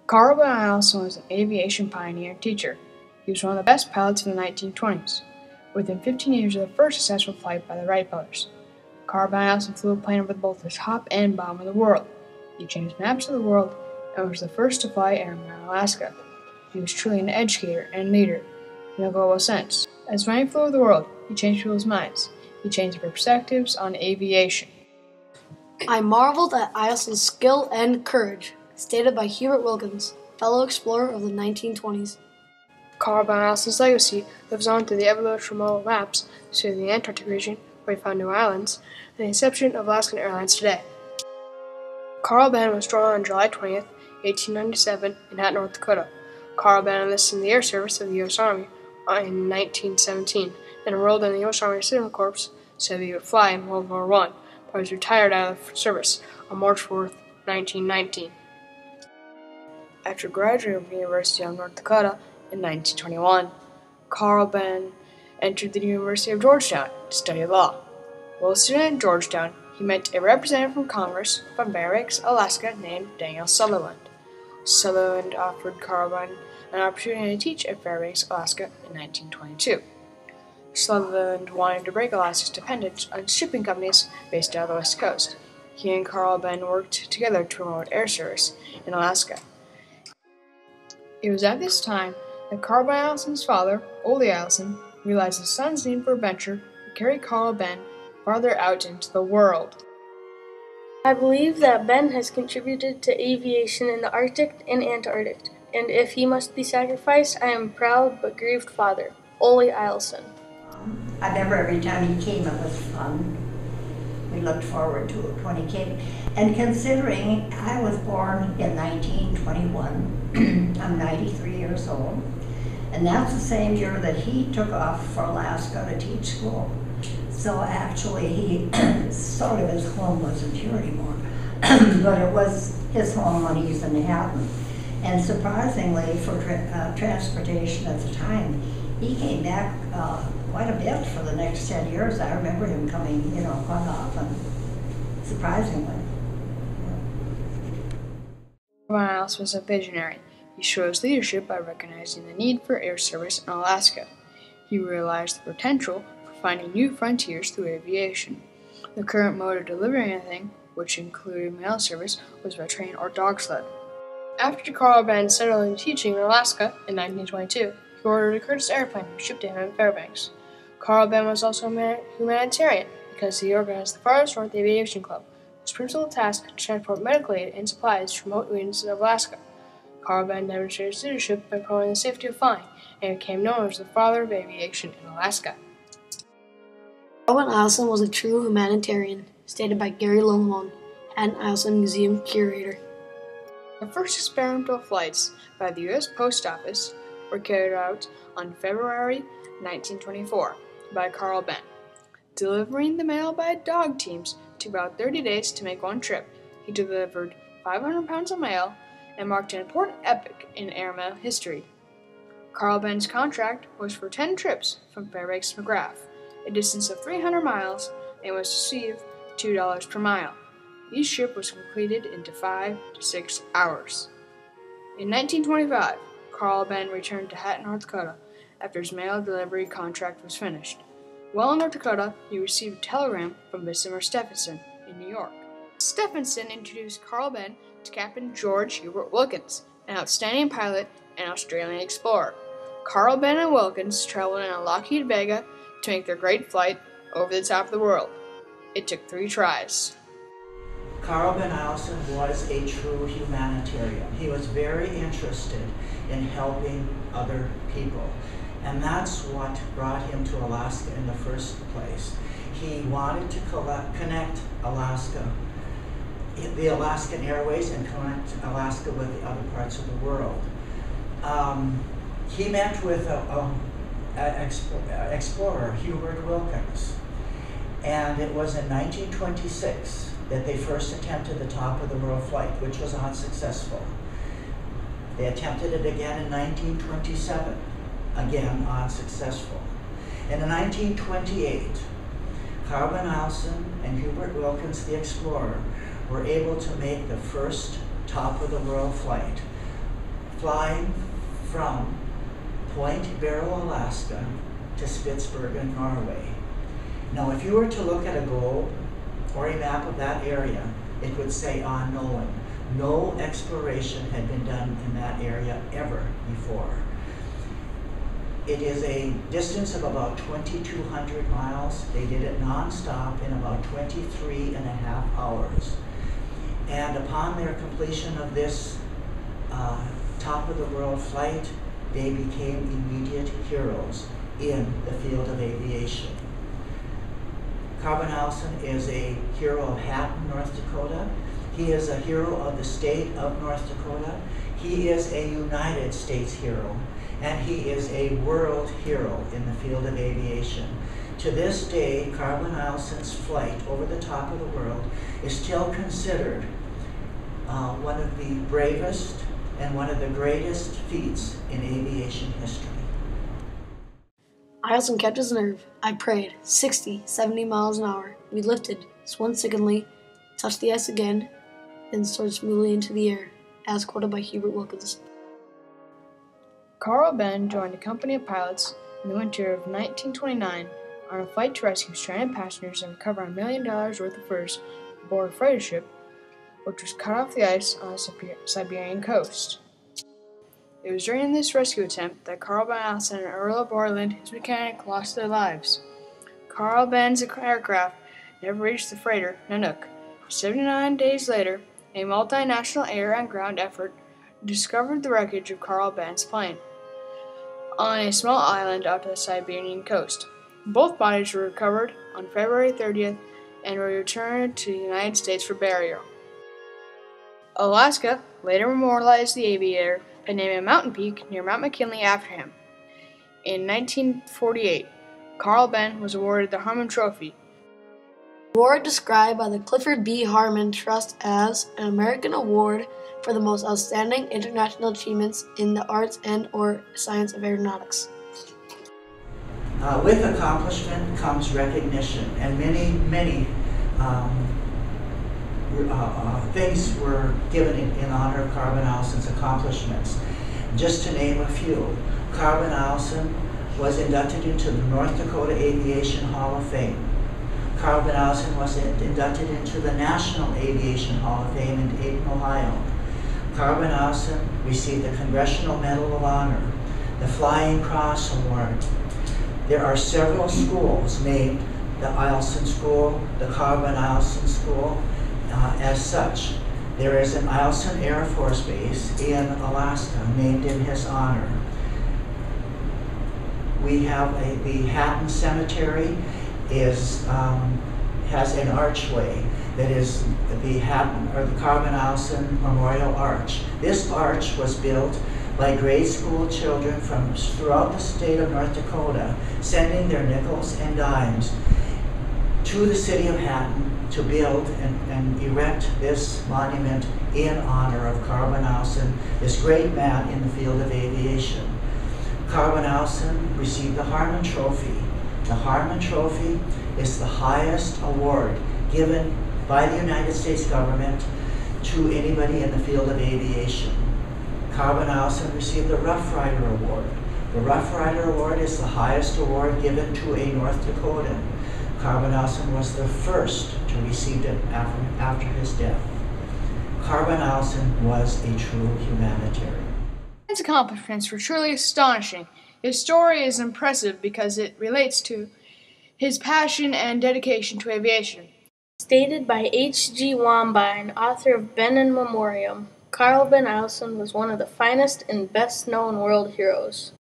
Ben Eielson was an aviation pioneer and teacher. He was one of the best pilots of the 1920s. Within 15 years of the first successful flight by the Wright brothers, Ben Eielson flew a plane over both the top and bottom of the world. He changed maps of the world and was the first to fly airmen in Alaska. He was truly an educator and leader in a global sense. As when he flew over the world, he changed people's minds. He changed their perspectives on aviation. I marveled at Eielson's skill and courage, stated by Hubert Wilkins, fellow explorer of the 1920s. Ben Eielson's legacy lives on through the evolution of mobile maps to the Antarctic region, where he found new islands, and the inception of Alaskan Airlines today. Ben was born on July 20th, 1897, in Hatton, North Dakota. Ben enlisted in the Air Service of the U.S. Army in 1917 and enrolled in the U.S. Army Signal Corps so that he would fly in World War I, but was retired out of the service on March 4th, 1919. After graduating from the University of North Dakota in 1921, Ben entered the University of Georgetown to study law. While a student at Georgetown, he met a representative from Congress from Fairbanks, Alaska, named Daniel Sutherland. Sutherland offered Ben an opportunity to teach at Fairbanks, Alaska in 1922. Sutherland wanted to break Alaska's dependence on shipping companies based out of the West Coast. He and Ben worked together to promote air service in Alaska. It was at this time that Ben Eielson's father, Ole Eielson, realized his son's need for adventure would carry Ben farther out into the world. I believe that Ben has contributed to aviation in the Arctic and Antarctic, and if he must be sacrificed, I am proud but grieved father, Ole Eielson. I remember every time he came, it was fun. We looked forward to it when he came. And considering I was born in 1921, I'm 93 years old, and that's the same year that he took off for Alaska to teach school. So actually, he sort of his home wasn't here anymore, but it was his home when he was in Hatton. And surprisingly, for transportation at the time, he came back quite a bit for the next 10 years. I remember him coming, quite often, surprisingly. Ben Eielson was a visionary. He showed his leadership by recognizing the need for air service in Alaska. He realized the potential for finding new frontiers through aviation. The current mode of delivering anything, which included mail service, was by train or dog sled. After Ben settled into teaching in Alaska in 1922, he ordered a Curtiss airplane shipped to him in Fairbanks. Ben was also a humanitarian because he organized the Farthest North Aviation Club, whose principal task was to transport medical aid and supplies to remote regions of Alaska. Ben demonstrated his leadership by promoting the safety of flying and became known as the father of aviation in Alaska. Ben Eielson was a true humanitarian, stated by Gary Longmon, Hatton Eielson Museum curator. The first experimental flights by the U.S. Post Office were carried out on February 1924 by Ben. Delivering the mail by dog teams took about 30 days to make one trip. He delivered 500 pounds of mail and marked an important epoch in airmail history. Ben's contract was for 10 trips from Fairbanks to McGrath, a distance of 300 miles, and was to receive $2 per mile. Each trip was completed into 5 to 6 hours. In 1925, Ben returned to Hatton, North Dakota, after his mail delivery contract was finished. While in North Dakota, he received a telegram from Visitor Stephenson in New York. Stephenson introduced Ben to Captain George Hubert Wilkins, an outstanding pilot and Australian explorer. Ben and Wilkins traveled in a Lockheed Vega to make their great flight over the top of the world. It took 3 tries. Ben Eielson was a true humanitarian. He was very interested in helping other people. And that's what brought him to Alaska in the first place. He wanted to connect Alaska, the Alaskan Airways, and connect Alaska with the other parts of the world. He met with an explorer, Hubert Wilkins, and it was in 1926 that they first attempted the top of the world flight, which was unsuccessful. They attempted it again in 1927, again unsuccessful. And in 1928, Ben Eielson and Hubert Wilkins, the explorer, were able to make the first top of the world flight flying from Point Barrow, Alaska to Spitsbergen, Norway. Now, if you were to look at a globe or a map of that area, it would say unknown. No exploration had been done in that area ever before. It is a distance of about 2,200 miles. They did it nonstop in about 23 and a half hours. And upon their completion of this top of the world flight, they became immediate heroes in the field of aviation. Carl Ben Eielson is a hero of Hatton, North Dakota. He is a hero of the state of North Dakota. He is a United States hero, and he is a world hero in the field of aviation. To this day, Carl Ben Eielson's flight over the top of the world is still considered one of the bravest and one of the greatest feats in aviation history. Eielson kept his nerve. I prayed. 60, 70 miles an hour. We lifted, swung secondly, touched the ice again, then soared smoothly into the air, as quoted by Hubert Wilkins. Carl Ben joined a company of pilots in the winter of 1929 on a flight to rescue stranded passengers and recover $1 million worth of furs aboard a freighter ship, which was cut off the ice on the Siberian coast. It was during this rescue attempt that Carl Ben Eielson and Earl Borland, his mechanic, lost their lives. Carl Ben's aircraft never reached the freighter Nanook. 79 days later, a multinational air and ground effort discovered the wreckage of Carl Ben's plane on a small island off the Siberian coast. Both bodies were recovered on February 30th and were returned to the United States for burial. Alaska later memorialized the aviator by naming a mountain peak near Mount McKinley after him. In 1948, Carl Ben was awarded the Harmon Trophy. The award described by the Clifford B. Harmon Trust as an American award for the most outstanding international achievements in the arts and/or science of aeronautics. With accomplishment comes recognition, and many things were given in honor of Carl Ben Eielson's accomplishments. Just to name a few, Carl Ben Eielson was inducted into the North Dakota Aviation Hall of Fame. Carl Ben Eielson was inducted into the National Aviation Hall of Fame in Dayton, Ohio. Carl Ben Eielson received the Congressional Medal of Honor, the Flying Cross Award. There are several schools named the Eielson School, the Carl Ben Eielson School. As such, there is an Eielson Air Force Base in Alaska named in his honor. We have the Hatton Cemetery has an archway that is the Hatton or the Carl Ben Eielson Memorial Arch. This arch was built by grade school children from throughout the state of North Dakota, sending their nickels and dimes to the city of Hatton to build and erect this monument in honor of Carl Ben Eielson, this great man in the field of aviation. Carl Ben Eielson received the Harmon Trophy. The Harmon Trophy is the highest award given by the United States government to anybody in the field of aviation. Carl Ben Eielson received the Rough Rider Award. The Rough Rider Award is the highest award given to a North Dakotan. Carl Ben Eielson was the first to receive it after his death. Carl Ben Eielson was a true humanitarian. His accomplishments were truly astonishing. His story is impressive because it relates to his passion and dedication to aviation. Stated by H.G. Wambine, author of Ben in Memoriam, Carl Ben Eielson was one of the finest and best-known world heroes.